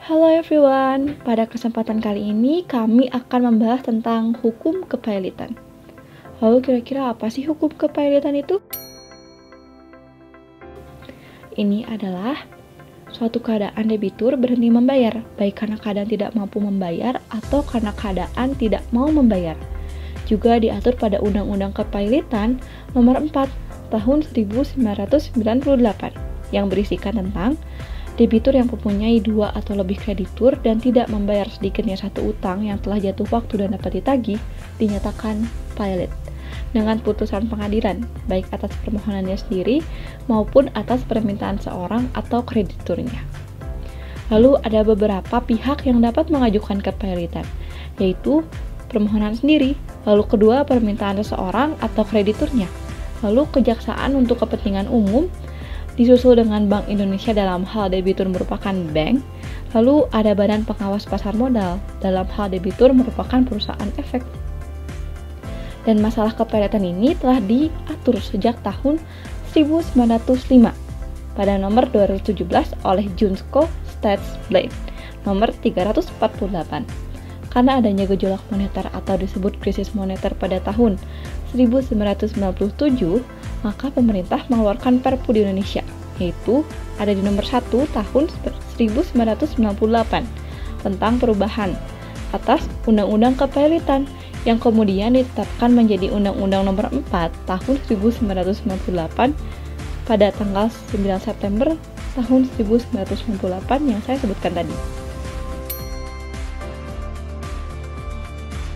Halo everyone, pada kesempatan kali ini kami akan membahas tentang hukum kepailitan. Lalu kira-kira apa sih hukum kepailitan itu? Ini adalah suatu keadaan debitur berhenti membayar, baik karena keadaan tidak mampu membayar atau karena keadaan tidak mau membayar. Juga diatur pada Undang-Undang Kepailitan Nomor 4 Tahun 1998 yang berisikan tentang debitur yang mempunyai 2 atau lebih kreditur dan tidak membayar sedikitnya satu utang yang telah jatuh waktu dan dapat ditagih dinyatakan pailit dengan putusan pengadilan, baik atas permohonannya sendiri maupun atas permintaan seorang atau krediturnya. Lalu ada beberapa pihak yang dapat mengajukan kepailitan, yaitu permohonan sendiri, lalu kedua permintaan seseorang atau krediturnya, lalu kejaksaan untuk kepentingan umum, disusul dengan Bank Indonesia dalam hal debitur merupakan bank, lalu ada Badan Pengawas Pasar Modal dalam hal debitur merupakan perusahaan efek. Dan masalah kepailitan ini telah diatur sejak tahun 1905 pada nomor 217 oleh Junsko Staatsblad nomor 348. Karena adanya gejolak moneter atau disebut krisis moneter pada tahun 1997, maka pemerintah mengeluarkan Perpu di Indonesia, yaitu ada di nomor 1 tahun 1998 tentang perubahan atas Undang-Undang Kepailitan yang kemudian ditetapkan menjadi Undang-Undang nomor 4 tahun 1998 pada tanggal 9 September tahun 1998 yang saya sebutkan tadi.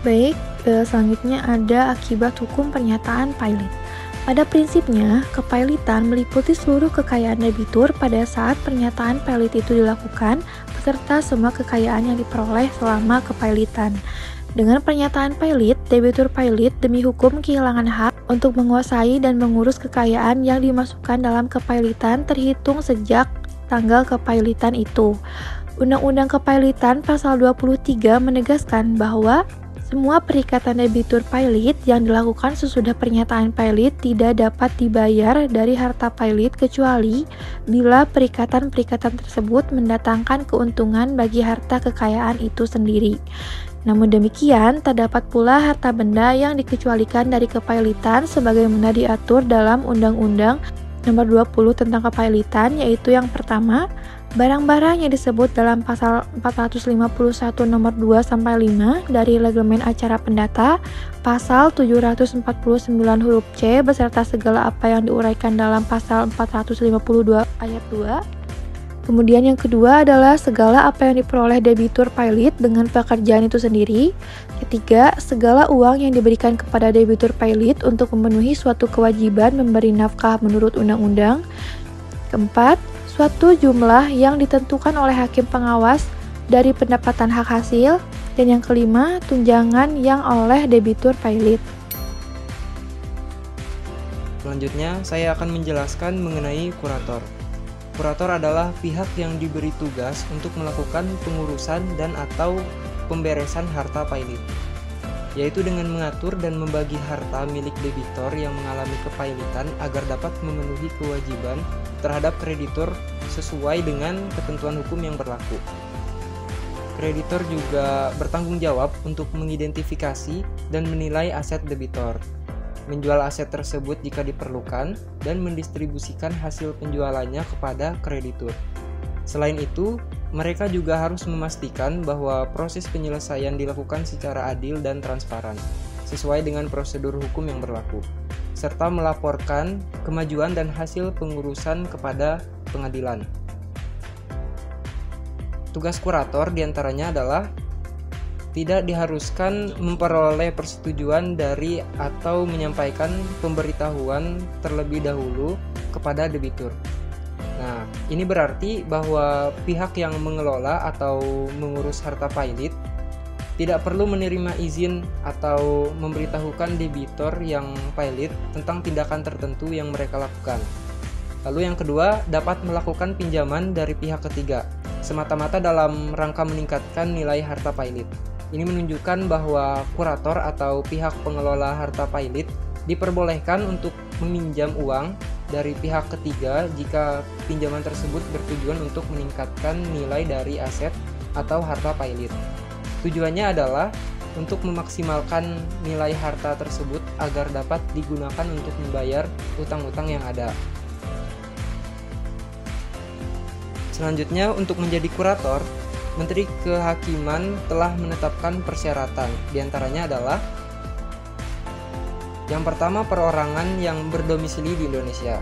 Baik, selanjutnya ada akibat hukum pernyataan pailit. Pada prinsipnya, kepailitan meliputi seluruh kekayaan debitur pada saat pernyataan pailit itu dilakukan, beserta semua kekayaan yang diperoleh selama kepailitan. Dengan pernyataan pailit, debitur pailit demi hukum kehilangan hak untuk menguasai dan mengurus kekayaan yang dimasukkan dalam kepailitan terhitung sejak tanggal kepailitan itu. Undang-Undang Kepailitan Pasal 23 menegaskan bahwa semua perikatan debitur pailit yang dilakukan sesudah pernyataan pailit tidak dapat dibayar dari harta pailit kecuali bila perikatan-perikatan tersebut mendatangkan keuntungan bagi harta kekayaan itu sendiri. Namun demikian, terdapat pula harta benda yang dikecualikan dari kepailitan sebagaimana diatur dalam Undang-Undang Nomor 20 tentang kepailitan, yaitu yang pertama, barang-barang yang disebut dalam pasal 451 nomor 2-5 dari Reglamen Acara Pendata, pasal 749 huruf C beserta segala apa yang diuraikan dalam pasal 452 ayat 2. Kemudian yang kedua adalah segala apa yang diperoleh debitur pailit dengan pekerjaan itu sendiri. Ketiga, segala uang yang diberikan kepada debitur pailit untuk memenuhi suatu kewajiban memberi nafkah menurut undang-undang. Keempat, suatu jumlah yang ditentukan oleh hakim pengawas dari pendapatan hak hasil. Dan yang kelima, tunjangan yang oleh debitur pailit. Selanjutnya, saya akan menjelaskan mengenai kurator. Kurator adalah pihak yang diberi tugas untuk melakukan pengurusan dan atau pemberesan harta pailit, yaitu dengan mengatur dan membagi harta milik debitor yang mengalami kepailitan agar dapat memenuhi kewajiban terhadap kreditur sesuai dengan ketentuan hukum yang berlaku. Kreditor juga bertanggung jawab untuk mengidentifikasi dan menilai aset debitor, menjual aset tersebut jika diperlukan, dan mendistribusikan hasil penjualannya kepada kreditur. Selain itu, mereka juga harus memastikan bahwa proses penyelesaian dilakukan secara adil dan transparan, sesuai dengan prosedur hukum yang berlaku, serta melaporkan kemajuan dan hasil pengurusan kepada pengadilan. Tugas kurator diantaranya adalah tidak diharuskan memperoleh persetujuan dari atau menyampaikan pemberitahuan terlebih dahulu kepada debitur. Nah, ini berarti bahwa pihak yang mengelola atau mengurus harta pailit tidak perlu menerima izin atau memberitahukan debitor yang pailit tentang tindakan tertentu yang mereka lakukan. Lalu yang kedua, dapat melakukan pinjaman dari pihak ketiga, semata-mata dalam rangka meningkatkan nilai harta pailit. Ini menunjukkan bahwa kurator atau pihak pengelola harta pailit diperbolehkan untuk meminjam uang dari pihak ketiga jika pinjaman tersebut bertujuan untuk meningkatkan nilai dari aset atau harta pailit. Tujuannya adalah untuk memaksimalkan nilai harta tersebut agar dapat digunakan untuk membayar utang-utang yang ada. Selanjutnya, untuk menjadi kurator, Menteri Kehakiman telah menetapkan persyaratan. Di antaranya adalah yang pertama, perorangan yang berdomisili di Indonesia.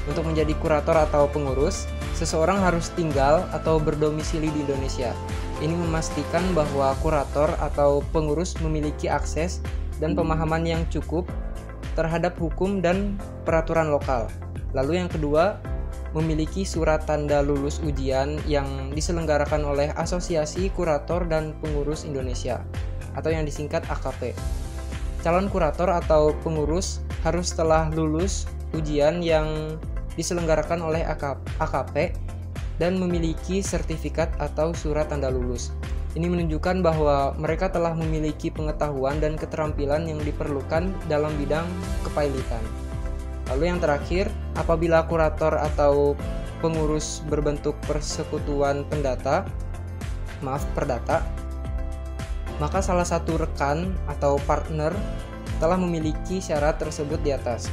Untuk menjadi kurator atau pengurus, seseorang harus tinggal atau berdomisili di Indonesia. Ini memastikan bahwa kurator atau pengurus memiliki akses dan pemahaman yang cukup terhadap hukum dan peraturan lokal. Lalu yang kedua, memiliki surat tanda lulus ujian yang diselenggarakan oleh Asosiasi Kurator dan Pengurus Indonesia atau yang disingkat AKP. Calon kurator atau pengurus harus telah lulus ujian yang diselenggarakan oleh AKP dan memiliki sertifikat atau surat tanda lulus. Ini menunjukkan bahwa mereka telah memiliki pengetahuan dan keterampilan yang diperlukan dalam bidang kepailitan. Lalu yang terakhir, apabila kurator atau pengurus berbentuk persekutuan perdata, maka salah satu rekan atau partner telah memiliki syarat tersebut di atas.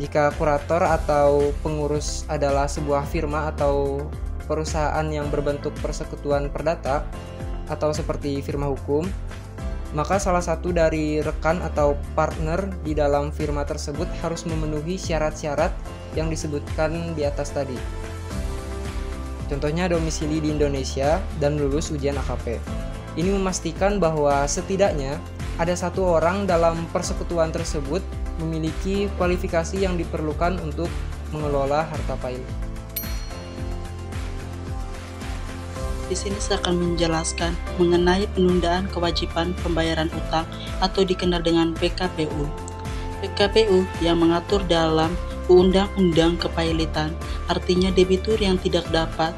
Jika kurator atau pengurus adalah sebuah firma atau perusahaan yang berbentuk persekutuan perdata atau seperti firma hukum, maka salah satu dari rekan atau partner di dalam firma tersebut harus memenuhi syarat-syarat yang disebutkan di atas tadi. Contohnya domisili di Indonesia dan lulus ujian AKP. Ini memastikan bahwa setidaknya ada satu orang dalam persekutuan tersebut memiliki kualifikasi yang diperlukan untuk mengelola harta pailit. Di sini saya akan menjelaskan mengenai penundaan kewajiban pembayaran utang atau dikenal dengan PKPU. PKPU yang mengatur dalam Undang-Undang Kepailitan, artinya debitur yang tidak dapat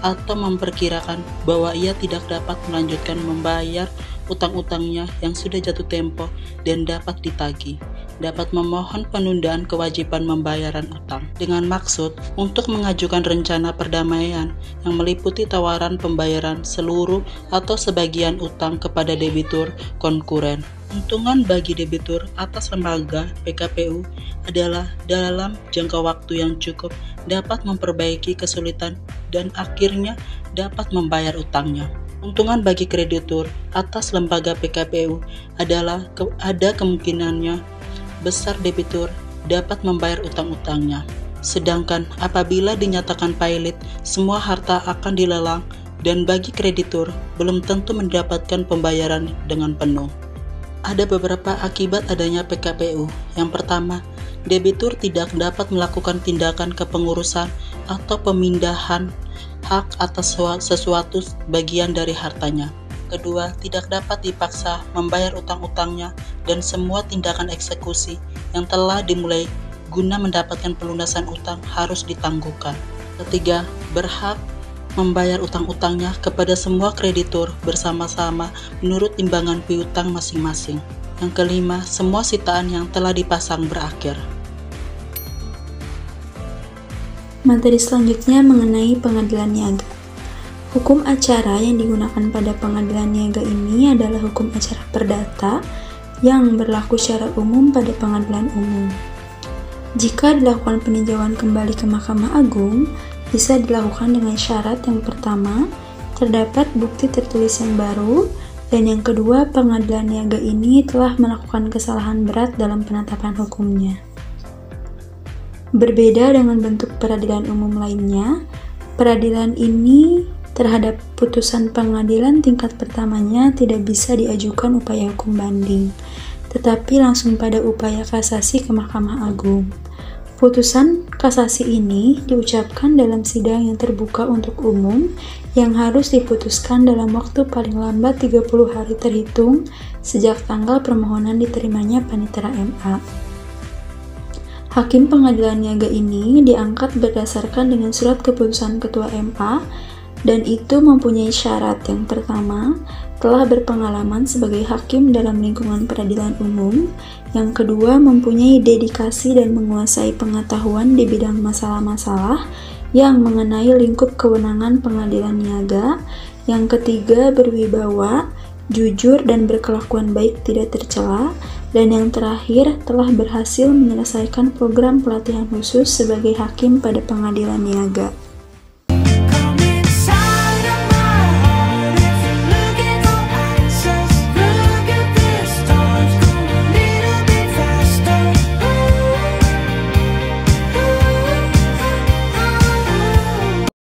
atau memperkirakan bahwa ia tidak dapat melanjutkan membayar utang-utangnya yang sudah jatuh tempo dan dapat ditagih, dapat memohon penundaan kewajiban pembayaran utang dengan maksud untuk mengajukan rencana perdamaian yang meliputi tawaran pembayaran seluruh atau sebagian utang kepada debitur konkuren. Untungan bagi debitur atas lembaga PKPU adalah dalam jangka waktu yang cukup dapat memperbaiki kesulitan dan akhirnya dapat membayar utangnya. Untungan bagi kreditur atas lembaga PKPU adalah ada kemungkinannya besar debitur dapat membayar utang-utangnya. Sedangkan apabila dinyatakan pailit, semua harta akan dilelang dan bagi kreditur belum tentu mendapatkan pembayaran dengan penuh. Ada beberapa akibat adanya PKPU. Yang pertama, debitur tidak dapat melakukan tindakan kepengurusan atau pemindahan hak atas sesuatu bagian dari hartanya. Kedua, tidak dapat dipaksa membayar utang-utangnya dan semua tindakan eksekusi yang telah dimulai guna mendapatkan pelunasan utang harus ditangguhkan. Ketiga, berhak membayar utang-utangnya kepada semua kreditur bersama-sama menurut timbangan piutang masing-masing. Yang kelima, semua sitaan yang telah dipasang berakhir. Materi selanjutnya mengenai pengadilan niaga. Hukum acara yang digunakan pada pengadilan niaga ini adalah hukum acara perdata yang berlaku secara umum pada pengadilan umum. Jika dilakukan peninjauan kembali ke Mahkamah Agung, bisa dilakukan dengan syarat yang pertama, terdapat bukti tertulis yang baru, dan yang kedua, pengadilan niaga ini telah melakukan kesalahan berat dalam penetapan hukumnya. Berbeda dengan bentuk peradilan umum lainnya, peradilan ini terhadap putusan pengadilan tingkat pertamanya tidak bisa diajukan upaya hukum banding, tetapi langsung pada upaya kasasi ke Mahkamah Agung. Putusan kasasi ini diucapkan dalam sidang yang terbuka untuk umum yang harus diputuskan dalam waktu paling lambat 30 hari terhitung sejak tanggal permohonan diterimanya panitera MA. Hakim pengadilan niaga ini diangkat berdasarkan dengan surat keputusan Ketua MA dan itu mempunyai syarat yang pertama, telah berpengalaman sebagai hakim dalam lingkungan peradilan umum, yang kedua mempunyai dedikasi dan menguasai pengetahuan di bidang masalah-masalah yang mengenai lingkup kewenangan pengadilan niaga, Yang ketiga, berwibawa, jujur dan berkelakuan baik tidak tercela. Dan yang terakhir, telah berhasil menyelesaikan program pelatihan khusus sebagai hakim pada pengadilan niaga.